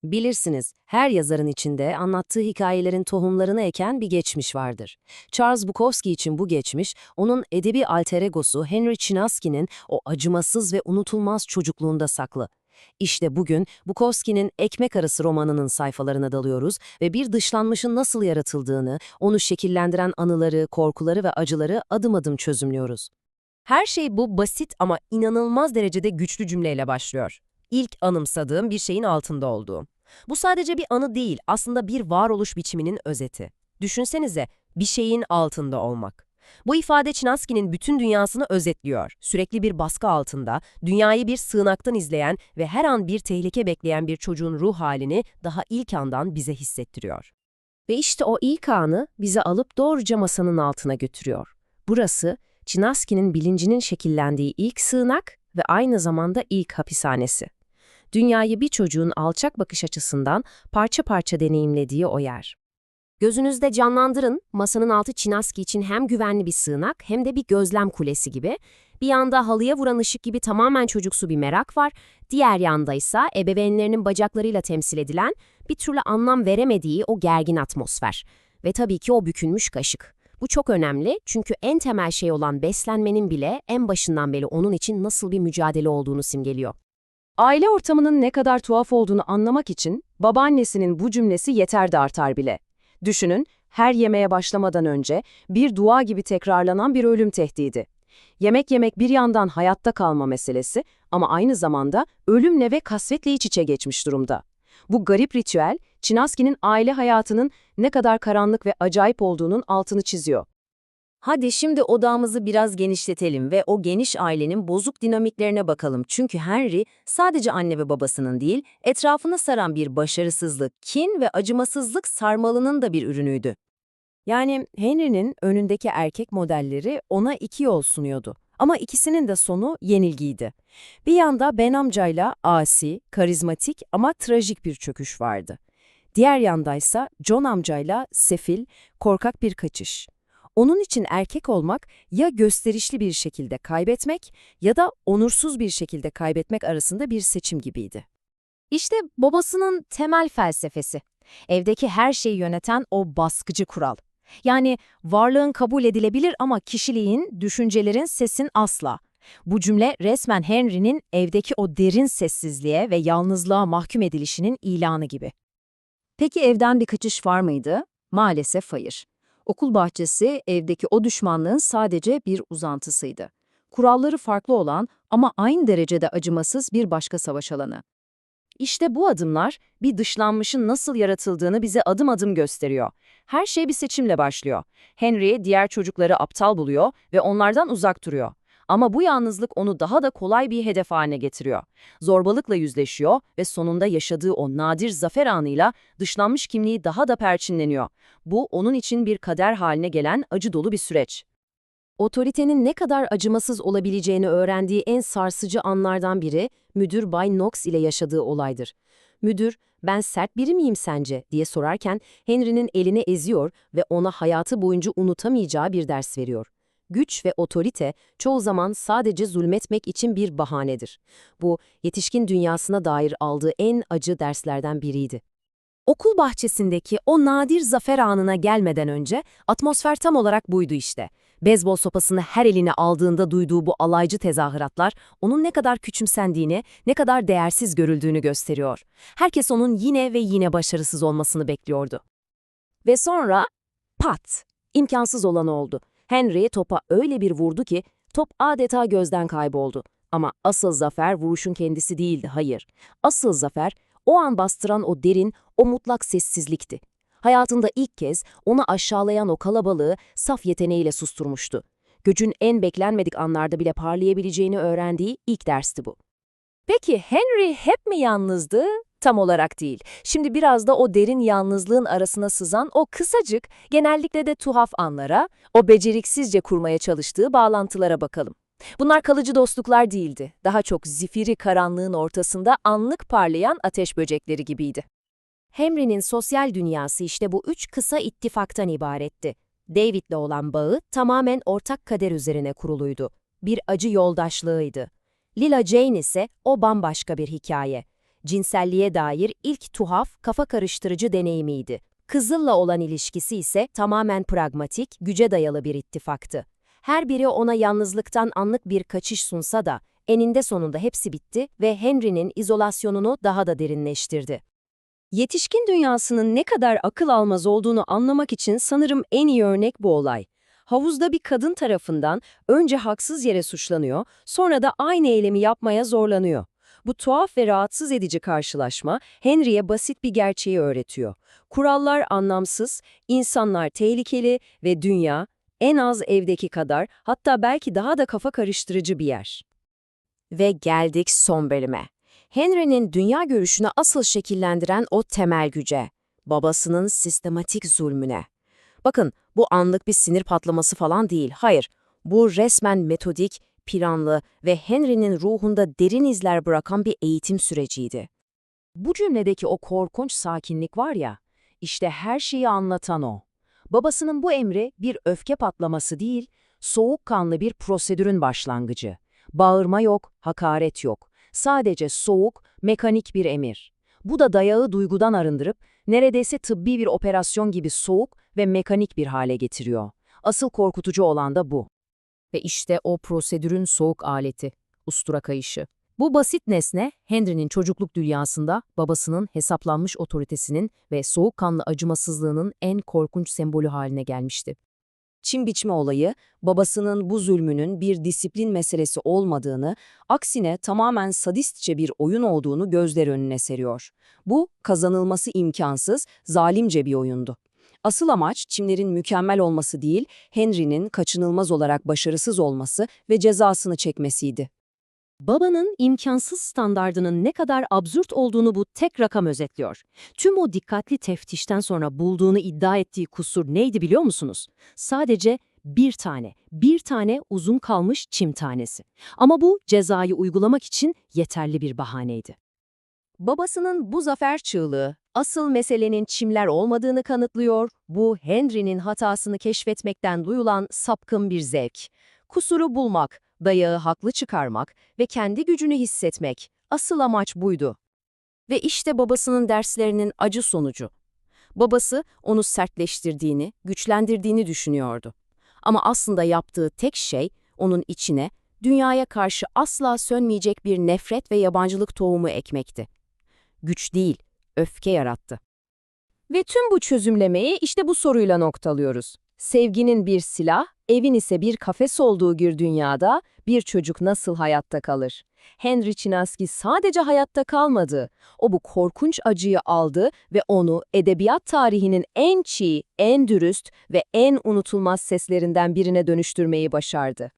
Bilirsiniz, her yazarın içinde anlattığı hikayelerin tohumlarını eken bir geçmiş vardır. Charles Bukowski için bu geçmiş, onun edebi alter egosu Henry Chinaski'nin o acımasız ve unutulmaz çocukluğunda saklı. İşte bugün Bukowski'nin Ekmek Arası romanının sayfalarına dalıyoruz ve bir dışlanmışın nasıl yaratıldığını, onu şekillendiren anıları, korkuları ve acıları adım adım çözümlüyoruz. Her şey bu basit ama inanılmaz derecede güçlü cümleyle başlıyor. İlk anımsadığım bir şeyin altında olduğum. Bu sadece bir anı değil, aslında bir varoluş biçiminin özeti. Düşünsenize, bir şeyin altında olmak. Bu ifade Çinaski'nin bütün dünyasını özetliyor. Sürekli bir baskı altında, dünyayı bir sığınaktan izleyen ve her an bir tehlike bekleyen bir çocuğun ruh halini daha ilk andan bize hissettiriyor. Ve işte o ilk anı bizi alıp doğruca masanın altına götürüyor. Burası, Çinaski'nin bilincinin şekillendiği ilk sığınak ve aynı zamanda ilk hapishanesi. Dünyayı bir çocuğun alçak bakış açısından parça parça deneyimlediği o yer. Gözünüzde canlandırın, masanın altı Çinaski için hem güvenli bir sığınak hem de bir gözlem kulesi gibi. Bir yanda halıya vuran ışık gibi tamamen çocuksu bir merak var, diğer yanda ise ebeveynlerinin bacaklarıyla temsil edilen, bir türlü anlam veremediği o gergin atmosfer. Ve tabii ki o bükülmüş kaşık. Bu çok önemli çünkü en temel şey olan beslenmenin bile en başından beri onun için nasıl bir mücadele olduğunu simgeliyor. Aile ortamının ne kadar tuhaf olduğunu anlamak için babaannesinin bu cümlesi yeter de artar bile. Düşünün, her yemeğe başlamadan önce bir dua gibi tekrarlanan bir ölüm tehdidi. Yemek yemek bir yandan hayatta kalma meselesi ama aynı zamanda ölümle ve kasvetle iç içe geçmiş durumda. Bu garip ritüel, Çinaski'nin aile hayatının ne kadar karanlık ve acayip olduğunun altını çiziyor. Hadi şimdi odağımızı biraz genişletelim ve o geniş ailenin bozuk dinamiklerine bakalım. Çünkü Henry sadece anne ve babasının değil, etrafını saran bir başarısızlık, kin ve acımasızlık sarmalının da bir ürünüydü. Yani Henry'nin önündeki erkek modelleri ona iki yol sunuyordu. Ama ikisinin de sonu yenilgiydi. Bir yanda Ben amcayla asi, karizmatik ama trajik bir çöküş vardı. Diğer yandaysa John amcayla sefil, korkak bir kaçış. Onun için erkek olmak ya gösterişli bir şekilde kaybetmek ya da onursuz bir şekilde kaybetmek arasında bir seçim gibiydi. İşte babasının temel felsefesi. Evdeki her şeyi yöneten o baskıcı kural. Yani varlığın kabul edilebilir ama kişiliğin, düşüncelerin, sesin asla. Bu cümle resmen Henry'nin evdeki o derin sessizliğe ve yalnızlığa mahkum edilişinin ilanı gibi. Peki evden bir kaçış var mıydı? Maalesef hayır. Okul bahçesi evdeki o düşmanlığın sadece bir uzantısıydı. Kuralları farklı olan ama aynı derecede acımasız bir başka savaş alanı. İşte bu adımlar bir dışlanmışın nasıl yaratıldığını bize adım adım gösteriyor. Her şey bir seçimle başlıyor. Henry diğer çocukları aptal buluyor ve onlardan uzak duruyor. Ama bu yalnızlık onu daha da kolay bir hedef haline getiriyor. Zorbalıkla yüzleşiyor ve sonunda yaşadığı o nadir zafer anıyla dışlanmış kimliği daha da perçinleniyor. Bu onun için bir kader haline gelen acı dolu bir süreç. Otoritenin ne kadar acımasız olabileceğini öğrendiği en sarsıcı anlardan biri, müdür Bay Knox ile yaşadığı olaydır. Müdür, "Ben sert biri miyim sence?" diye sorarken Henry'nin elini eziyor ve ona hayatı boyunca unutamayacağı bir ders veriyor. Güç ve otorite çoğu zaman sadece zulmetmek için bir bahanedir. Bu, yetişkin dünyasına dair aldığı en acı derslerden biriydi. Okul bahçesindeki o nadir zafer anına gelmeden önce atmosfer tam olarak buydu işte. Beyzbol sopasını her eline aldığında duyduğu bu alaycı tezahüratlar onun ne kadar küçümsendiğini, ne kadar değersiz görüldüğünü gösteriyor. Herkes onun yine ve yine başarısız olmasını bekliyordu. Ve sonra pat! İmkansız olan oldu. Henry topa öyle bir vurdu ki top adeta gözden kayboldu. Ama asıl zafer vuruşun kendisi değildi, hayır. Asıl zafer o an bastıran o derin, o mutlak sessizlikti. Hayatında ilk kez onu aşağılayan o kalabalığı saf yeteneğiyle susturmuştu. Gücün en beklenmedik anlarda bile parlayabileceğini öğrendiği ilk dersti bu. Peki Henry hep mi yalnızdı? Tam olarak değil. Şimdi biraz da o derin yalnızlığın arasına sızan o kısacık, genellikle de tuhaf anlara, o beceriksizce kurmaya çalıştığı bağlantılara bakalım. Bunlar kalıcı dostluklar değildi. Daha çok zifiri karanlığın ortasında anlık parlayan ateş böcekleri gibiydi. Henry'nin sosyal dünyası işte bu üç kısa ittifaktan ibaretti. David'le olan bağı tamamen ortak kader üzerine kuruluydu. Bir acı yoldaşlığıydı. Lila Jane ise o bambaşka bir hikaye. cinselliğe dair ilk tuhaf, kafa karıştırıcı deneyimiydi. Kızıl'la olan ilişkisi ise tamamen pragmatik, güce dayalı bir ittifaktı. Her biri ona yalnızlıktan anlık bir kaçış sunsa da, eninde sonunda hepsi bitti ve Henry'nin izolasyonunu daha da derinleştirdi. Yetişkin dünyasının ne kadar akıl almaz olduğunu anlamak için sanırım en iyi örnek bu olay. Havuzda bir kadın tarafından önce haksız yere suçlanıyor, sonra da aynı eylemi yapmaya zorlanıyor. Bu tuhaf ve rahatsız edici karşılaşma Henry'e basit bir gerçeği öğretiyor. Kurallar anlamsız, insanlar tehlikeli ve dünya en az evdeki kadar, hatta belki daha da kafa karıştırıcı bir yer. Ve geldik son bölüme. Henry'nin dünya görüşünü asıl şekillendiren o temel güce, babasının sistematik zulmüne. Bakın, bu anlık bir sinir patlaması falan değil, hayır. Bu resmen metodik, planlı ve Henry'nin ruhunda derin izler bırakan bir eğitim süreciydi. Bu cümledeki o korkunç sakinlik var ya, işte her şeyi anlatan o. Babasının bu emri bir öfke patlaması değil, soğukkanlı bir prosedürün başlangıcı. Bağırma yok, hakaret yok. Sadece soğuk, mekanik bir emir. Bu da dayağı duygudan arındırıp, neredeyse tıbbi bir operasyon gibi soğuk ve mekanik bir hale getiriyor. Asıl korkutucu olan da bu. Ve işte o prosedürün soğuk aleti, ustura kayışı. Bu basit nesne, Henry'nin çocukluk dünyasında babasının hesaplanmış otoritesinin ve soğukkanlı acımasızlığının en korkunç sembolü haline gelmişti. Çim biçme olayı, babasının bu zulmünün bir disiplin meselesi olmadığını, aksine tamamen sadistçe bir oyun olduğunu gözler önüne seriyor. Bu, kazanılması imkansız, zalimce bir oyundu. Asıl amaç çimlerin mükemmel olması değil, Henry'nin kaçınılmaz olarak başarısız olması ve cezasını çekmesiydi. Babanın imkansız standardının ne kadar absürt olduğunu bu tek rakam özetliyor. Tüm o dikkatli teftişten sonra bulduğunu iddia ettiği kusur neydi biliyor musunuz? Sadece bir tane uzun kalmış çim tanesi. Ama bu cezayı uygulamak için yeterli bir bahaneydi. Babasının bu zafer çığlığı, asıl meselenin çimler olmadığını kanıtlıyor, bu Henry'nin hatasını keşfetmekten duyulan sapkın bir zevk. Kusuru bulmak, dayağı haklı çıkarmak ve kendi gücünü hissetmek, asıl amaç buydu. Ve işte babasının derslerinin acı sonucu. Babası onu sertleştirdiğini, güçlendirdiğini düşünüyordu. Ama aslında yaptığı tek şey, onun içine, dünyaya karşı asla sönmeyecek bir nefret ve yabancılık tohumu ekmekti. Güç değil, öfke yarattı. Ve tüm bu çözümlemeyi işte bu soruyla noktalıyoruz. Sevginin bir silah, evin ise bir kafes olduğu bir dünyada bir çocuk nasıl hayatta kalır? Henry Chinaski sadece hayatta kalmadı. O bu korkunç acıyı aldı ve onu edebiyat tarihinin en çiğ, en dürüst ve en unutulmaz seslerinden birine dönüştürmeyi başardı.